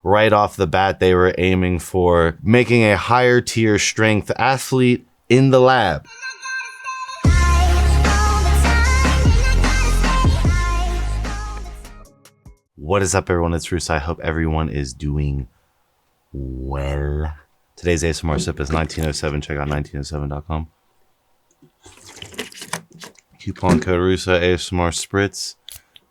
right off the bat, they were aiming for making a higher tier strength athlete in the lab. What is up, everyone? It's Russo. I hope everyone is doing well. Today's ASMR sip is 1907. Check out 1907.com. Coupon code Russo, ASMR Spritz,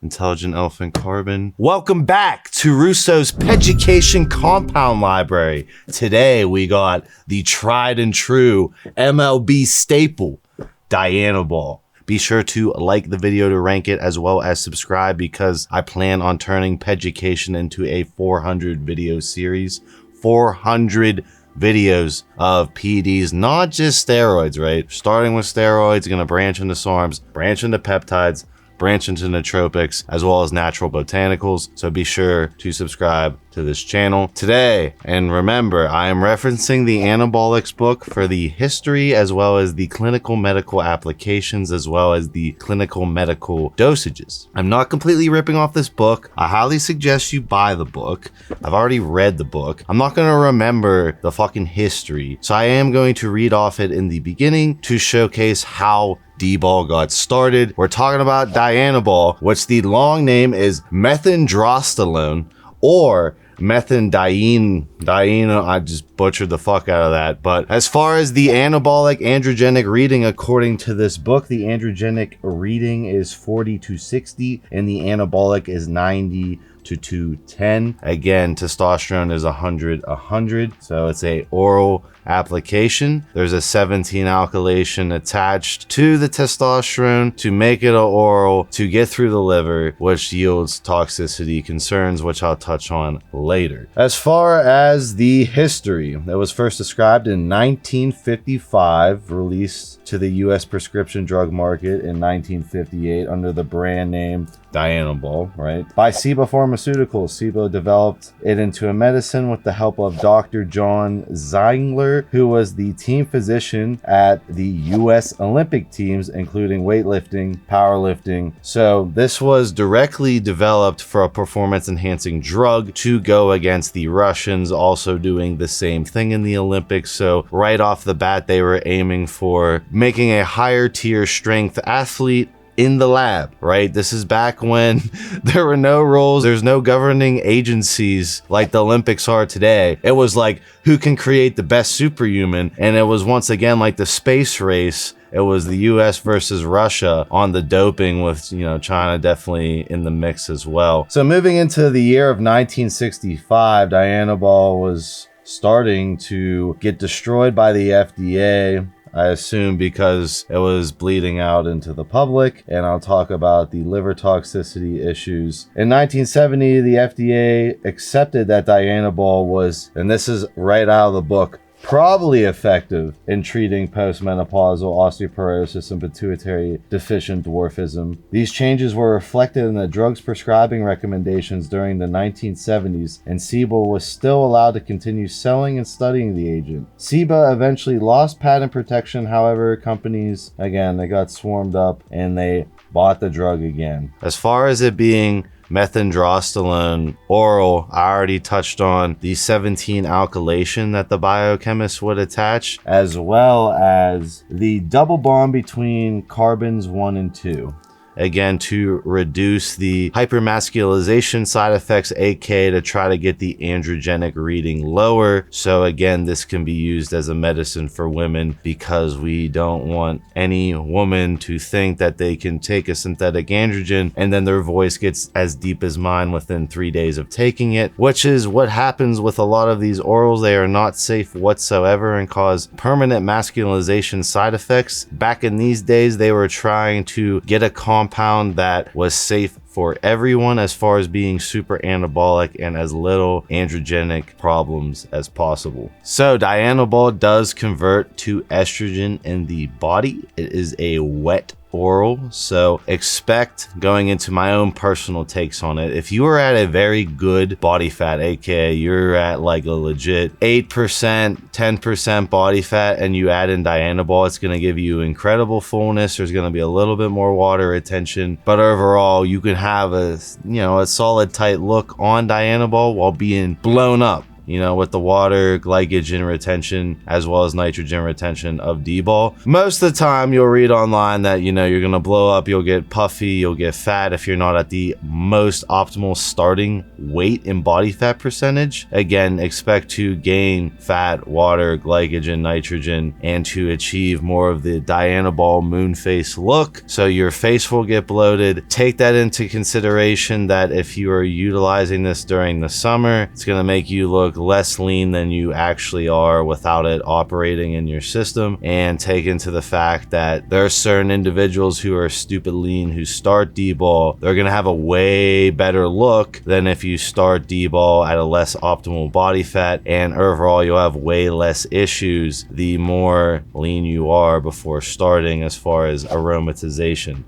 Intelligent Elephant Carbon. Welcome back to Russo's PEDucation Compound Library. Today we got the tried and true MLB staple, Dianabol. Be sure to like the video to rank it, as well as subscribe, because I plan on turning PEDucation into a 400 video series. 400 videos of PEDs, not just steroids, right? Starting with steroids, gonna branch into SARMs, branch into peptides, branch into nootropics, as well as natural botanicals. So be sure to subscribe to this channel today. And remember, I am referencing the anabolics book for the history, as well as the clinical medical applications, as well as the clinical medical dosages. I'm not completely ripping off this book. I highly suggest you buy the book. I've already read the book. I'm not going to remember the fucking history, so I am going to read off it in the beginning to showcase how D-Bol got started. We're talking about Dianabol, which the long name is Methandrostenolone, or Methandienone. I just butchered the fuck out of that. But as far as the anabolic androgenic reading, according to this book, the androgenic reading is 40 to 60, and the anabolic is 90 to 210. Again, testosterone is 100. So it's a oral application. There's a 17 alkylation attached to the testosterone to make it an oral to get through the liver, which yields toxicity concerns, which I'll touch on later. As far as the history, it was first described in 1955, released to the US prescription drug market in 1958 under the brand name Dianabol, right? By SIBO Pharmaceuticals. SIBO developed it into a medicine with the help of Dr. John Ziegler, who was the team physician at the US Olympic teams, including weightlifting, powerlifting. So this was directly developed for a performance enhancing drug to go against the Russians, also doing the same thing in the Olympics. So right off the bat, they were aiming for making a higher tier strength athlete in the lab, right? This is back when there were no rules, there's no governing agencies like the Olympics are today. It was like, who can create the best superhuman? And it was once again like the space race. It was the US versus Russia on the doping, with, you know, China definitely in the mix as well. So moving into the year of 1965, Dianabol was starting to get destroyed by the FDA. I assume because it was bleeding out into the public, and I'll talk about the liver toxicity issues. In 1970, the FDA accepted that Dianabol was, and this is right out of the book, probably effective in treating postmenopausal osteoporosis and pituitary deficient dwarfism. These changes were reflected in the drug's prescribing recommendations during the 1970s, and SIBO was still allowed to continue selling and studying the agent. SIBO eventually lost patent protection. However, companies, again, they got swarmed up and they bought the drug again. As far as it being Methandrostenolone oral, I already touched on the 17 alkylation that the biochemist would attach, as well as the double bond between carbons 1 and 2. Again, to reduce the hypermasculinization side effects, aka to try to get the androgenic reading lower. So again, this can be used as a medicine for women, because we don't want any woman to think that they can take a synthetic androgen and then their voice gets as deep as mine within 3 days of taking it, which is what happens with a lot of these orals. They are not safe whatsoever and cause permanent masculinization side effects. Back in these days, they were trying to get a compound that was safe for everyone as far as being super anabolic and as little androgenic problems as possible. So Dianabol does convert to estrogen in the body. It is a wet oral. So expect, going into my own personal takes on it, if you are at a very good body fat, aka you're at like a legit 8%, 10% body fat, and you add in Dianabol, it's going to give you incredible fullness. There's going to be a little bit more water retention, but overall you can have a, you know, a solid tight look on Dianabol while being blown up, you know, with the water, glycogen retention, as well as nitrogen retention of D-Bol. Most of the time you'll read online that, you know, you're gonna blow up, you'll get puffy, you'll get fat if you're not at the most optimal starting weight and body fat percentage. Again, expect to gain fat, water, glycogen, nitrogen, and to achieve more of the Dianabol moon face look. So your face will get bloated. Take that into consideration that if you are utilizing this during the summer, it's gonna make you look less lean than you actually are without it operating in your system. And take into the fact that there are certain individuals who are stupid lean who start D-Bol. They're gonna have a way better look than if you start D-Bol at a less optimal body fat, and overall you'll have way less issues the more lean you are before starting as far as aromatization.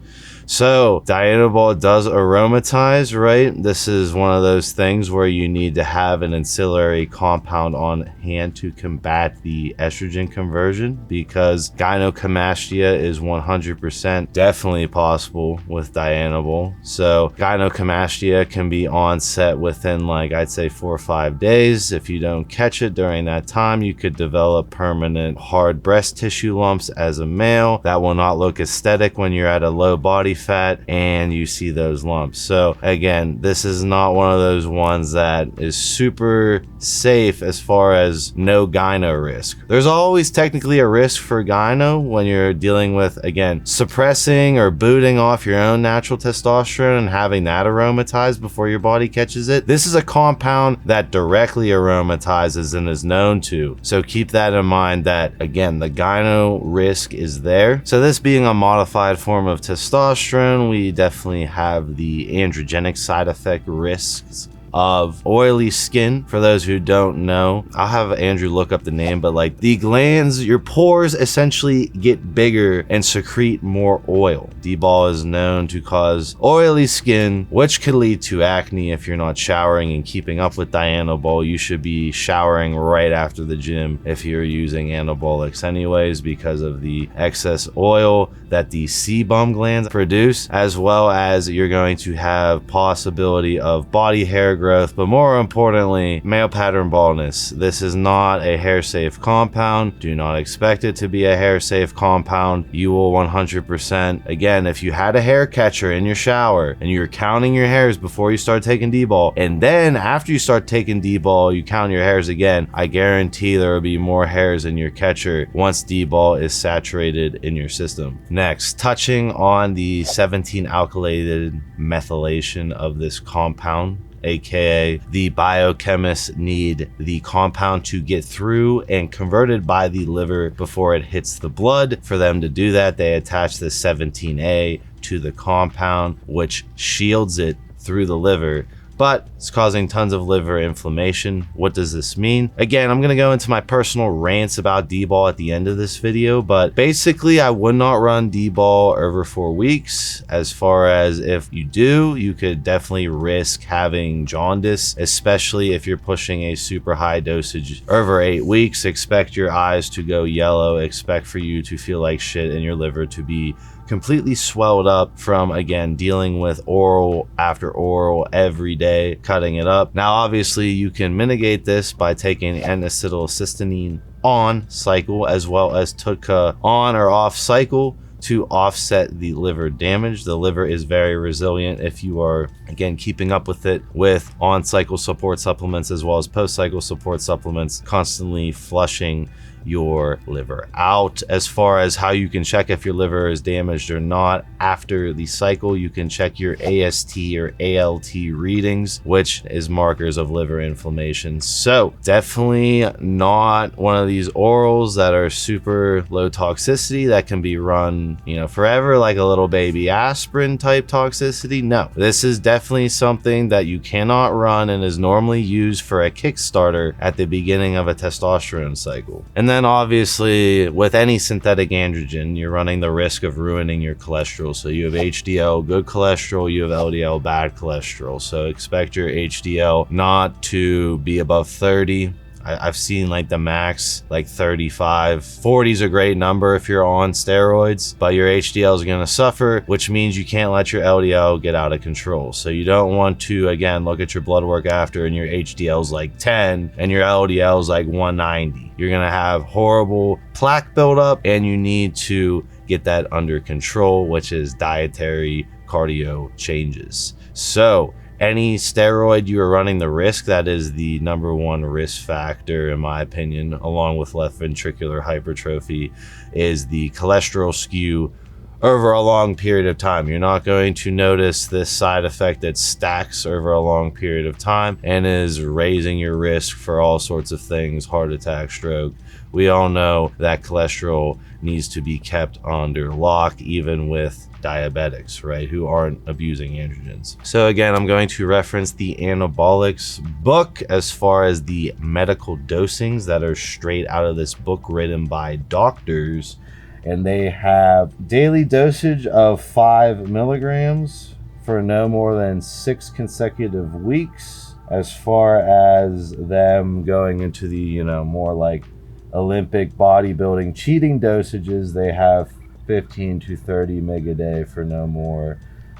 So Dianabol does aromatize, right? This is one of those things where you need to have an ancillary compound on hand to combat the estrogen conversion, because gynecomastia is 100% definitely possible with Dianabol. So gynecomastia can be onset within, like, I'd say 4 or 5 days. If you don't catch it during that time, you could develop permanent hard breast tissue lumps as a male that will not look aesthetic when you're at a low body fat and you see those lumps. So again, this is not one of those ones that is super safe as far as no gyno risk. There's always technically a risk for gyno when you're dealing with, again, suppressing or booting off your own natural testosterone and having that aromatized before your body catches it. This is a compound that directly aromatizes and is known to. So keep that in mind, that again, the gyno risk is there. So this being a modified form of testosterone, we definitely have the androgenic side effect risks of oily skin. For those who don't know, I'll have Andrew look up the name, but like the glands, your pores essentially get bigger and secrete more oil. D-Bol is known to cause oily skin, which could lead to acne if you're not showering and keeping up with Dianabol. You should be showering right after the gym if you're using anabolics anyways, because of the excess oil that the sebum glands produce, as well as you're going to have possibility of body hair growth, but more importantly, male pattern baldness. This is not a hair safe compound. Do not expect it to be a hair safe compound. You will 100%, again, if you had a hair catcher in your shower and you're counting your hairs before you start taking D-Bol, and then after you start taking D-Bol you count your hairs again, I guarantee there will be more hairs in your catcher once D-Bol is saturated in your system. Next, touching on the 17-alkylated methylation of this compound, aka the biochemists need the compound to get through and converted by the liver before it hits the blood. For them to do that, they attach the 17A to the compound, which shields it through the liver, but it's causing tons of liver inflammation. What does this mean? Again, I'm gonna go into my personal rants about D-Bol at the end of this video, but basically I would not run D-Bol over 4 weeks. As far as if you do, you could definitely risk having jaundice, especially if you're pushing a super high dosage over 8 weeks. Expect your eyes to go yellow, expect for you to feel like shit and your liver to be completely swelled up from, again, dealing with oral after oral every day, cutting it up. Now obviously you can mitigate this by taking N-acetylcysteine on cycle as well as TUDCA on or off cycle to offset the liver damage. The liver is very resilient if you are, again, keeping up with it with on-cycle support supplements as well as post-cycle support supplements, constantly flushing your liver out. As far as how you can check if your liver is damaged or not after the cycle, you can check your AST or ALT readings, which is markers of liver inflammation. So definitely not one of these orals that are super low toxicity that can be run, you know, forever, like a little baby aspirin type toxicity. No, this is definitely something that you cannot run and is normally used for a Kickstarter at the beginning of a testosterone cycle. And then obviously with any synthetic androgen, you're running the risk of ruining your cholesterol. So you have HDL, good cholesterol, you have LDL, bad cholesterol. So expect your HDL not to be above 30. I've seen like the max, like 35. 40 is a great number if you're on steroids, but your HDL is going to suffer, which means you can't let your LDL get out of control. So you don't want to, again, look at your blood work after and your HDL is like 10 and your LDL is like 190. You're going to have horrible plaque buildup, and you need to get that under control, which is dietary cardio changes. So any steroid you are running the risk, that is the number one risk factor in my opinion, along with left ventricular hypertrophy, is the cholesterol skew over a long period of time. You're not going to notice this side effect that stacks over a long period of time and is raising your risk for all sorts of things, heart attack, stroke. We all know that cholesterol needs to be kept under lock, even with diabetics, right, who aren't abusing androgens. So again, I'm going to reference the Anabolics book as far as the medical dosings that are straight out of this book written by doctors, and they have daily dosage of 5 milligrams for no more than 6 consecutive weeks. As far as them going into the, more like Olympic bodybuilding cheating dosages, they have 15 to 30 mg a day for no more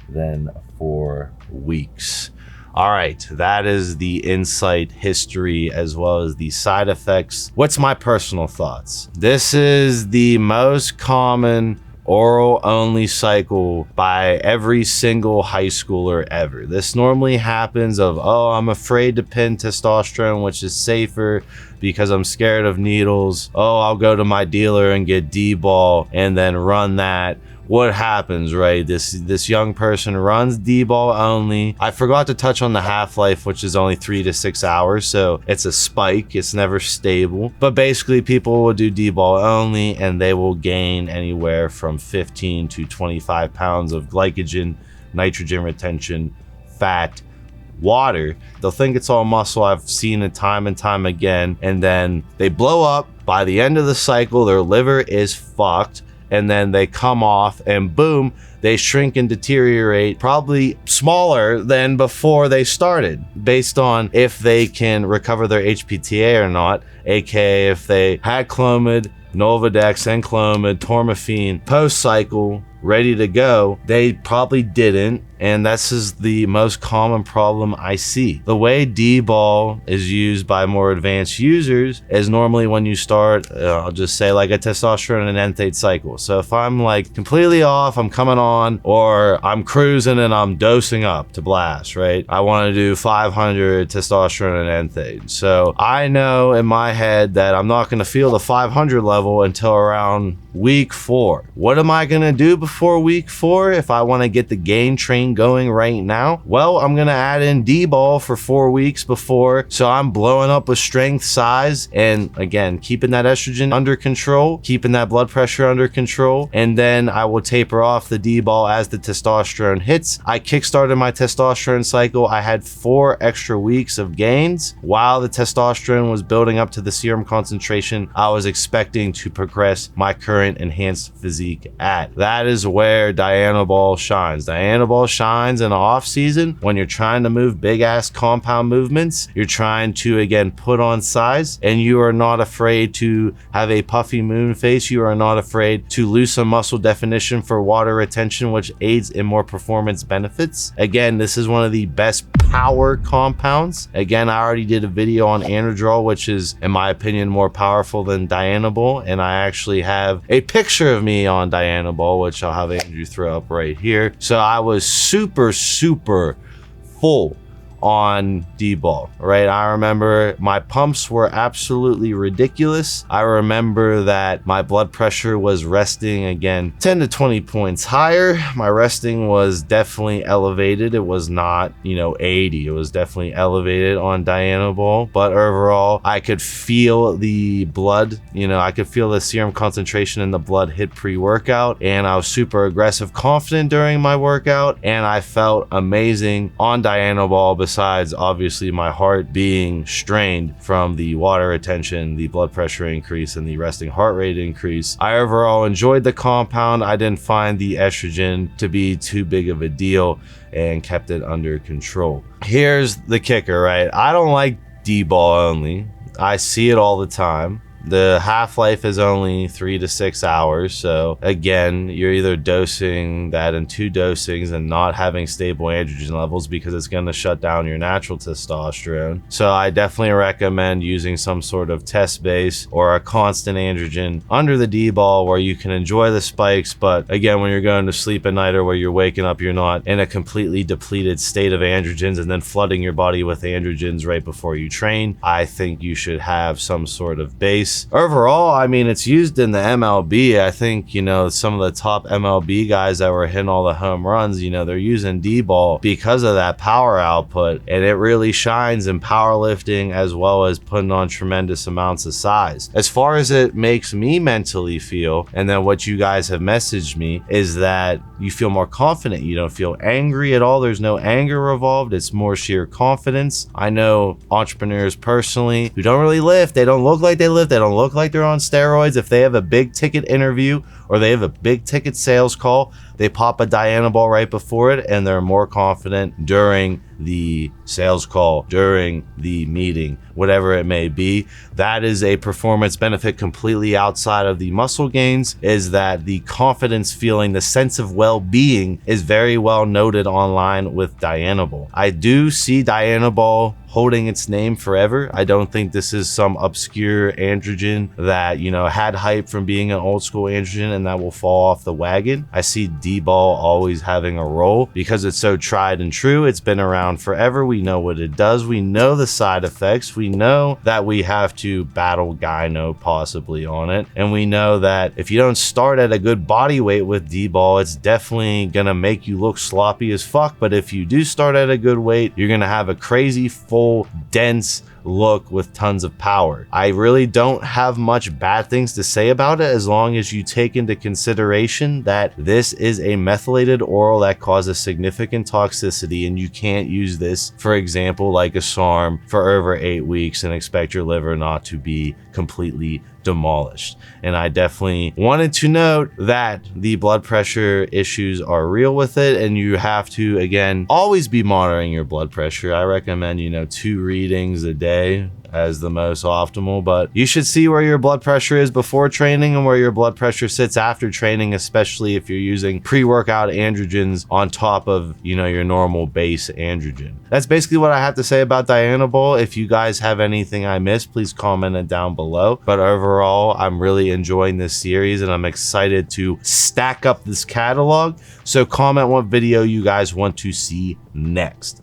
than 4 weeks. All right, that is the insight, history, as well as the side effects. What's my personal thoughts? This is the most common oral only cycle by every single high schooler ever. This normally happens of, oh, I'm afraid to pin testosterone, which is safer because I'm scared of needles. Oh, I'll go to my dealer and get D-Bol and then run that. What happens, right? This young person runs D-Bol only. I forgot to touch on the half-life, which is only 3 to 6 hours, so it's a spike. It's never stable. But basically, people will do D-Bol only, and they will gain anywhere from 15 to 25 pounds of glycogen, nitrogen retention, fat, water. They'll think it's all muscle. I've seen it time and time again, and then they blow up. By the end of the cycle, their liver is fucked, and then they come off and boom, they shrink and deteriorate, probably smaller than before they started, based on if they can recover their HPTA or not, aka if they had Clomid, Nolvadex, Enclomid, Tormorphine, post-cycle, ready to go. They probably didn't, and this is the most common problem I see. The way D-Bol is used by more advanced users is normally when you start, I'll just say like a testosterone and enthate cycle. So if I'm like completely off, I'm coming on, or I'm cruising and I'm dosing up to blast, right? I want to do 500 testosterone and enthate. So I know in my head that I'm not going to feel the 500 level until around week 4. What am I going to do before week 4 if I want to get the gain train going right now? Well, I'm going to add in D-Bol for 4 weeks before, so I'm blowing up with strength, size, and again, keeping that estrogen under control, keeping that blood pressure under control, and then I will taper off the D-Bol as the testosterone hits. I kickstarted my testosterone cycle. I had 4 extra weeks of gains while the testosterone was building up to the serum concentration I was expecting to progress my current enhanced physique at. That is where Dianabol shines. Dianabol shines in the off season when you're trying to move big ass compound movements. You're trying to again put on size, and you are not afraid to have a puffy moon face. You are not afraid to lose some muscle definition for water retention, which aids in more performance benefits. Again, this is one of the best power compounds. Again, I already did a video on Anadrol, which is in my opinion more powerful than Dianabol, and I actually have a picture of me on Dianabol, which I'll have Andrew throw up right here. So I was super full on D-Bol, right? I remember my pumps were absolutely ridiculous. I remember that my blood pressure was resting again 10 to 20 points higher. My resting was definitely elevated. It was not, 80. It was definitely elevated on Dianabol, but overall I could feel the blood, I could feel the serum concentration in the blood hit pre-workout, and I was super aggressive, confident during my workout, and I felt amazing on Dianabol. besides obviously my heart being strained from the water retention, the blood pressure increase, and the resting heart rate increase. I overall enjoyed the compound. I didn't find the estrogen to be too big of a deal and kept it under control. Here's the kicker, right? I don't like D-Bol only. I see it all the time. The half-life is only 3 to 6 hours, so again, you're either dosing that in 2 dosings and not having stable androgen levels because it's going to shut down your natural testosterone. So I definitely recommend using some sort of test base or a constant androgen under the D-Bol where you can enjoy the spikes, but again, when you're going to sleep at night or where you're waking up, you're not in a completely depleted state of androgens and then flooding your body with androgens right before you train. I think you should have some sort of base. Overall, I mean, it's used in the MLB. I think, you know, some of the top MLB guys that were hitting all the home runs, you know, they're using D-Bol because of that power output, and it really shines in powerlifting as well as putting on tremendous amounts of size. As far as it makes me mentally feel, and then what you guys have messaged me, is that you feel more confident. You don't feel angry at all. There's no anger involved. It's more sheer confidence. I know entrepreneurs personally who don't really lift. They don't look like they lift. They don't look like they're on steroids. If they have a big ticket interview or they have a big ticket sales call, they pop a Dianabol right before it and they're more confident during the sales call, during the meeting, whatever it may be. That is a performance benefit completely outside of the muscle gains, is that the confidence feeling, the sense of well-being is very well noted online with Dianabol. I do see Dianabol holding its name forever. I don't think this is some obscure androgen that, you know, had hype from being an old school androgen and that will fall off the wagon. I see D-Bol always having a role because it's so tried and true. It's been around forever. We know what it does. We know the side effects. We know that we have to battle gyno possibly on it. And we know that if you don't start at a good body weight with D-Bol, it's definitely gonna make you look sloppy as fuck. But if you do start at a good weight, you're gonna have a crazy full dense look with tons of power. I really don't have much bad things to say about it as long as you take into consideration that this is a methylated oral that causes significant toxicity, and you can't use this, for example, like a SARM for over 8 weeks and expect your liver not to be completely demolished. And I definitely wanted to note that the blood pressure issues are real with it, and you have to, again, always be monitoring your blood pressure. I recommend, you know, 2 readings a day as the most optimal, but you should see where your blood pressure is before training and where your blood pressure sits after training, especially if you're using pre-workout androgens on top of, you know, your normal base androgen. That's basically what I have to say about Dianabol. If you guys have anything I missed, please comment it down below. But overall, I'm really enjoying this series and I'm excited to stack up this catalog. So comment what video you guys want to see next.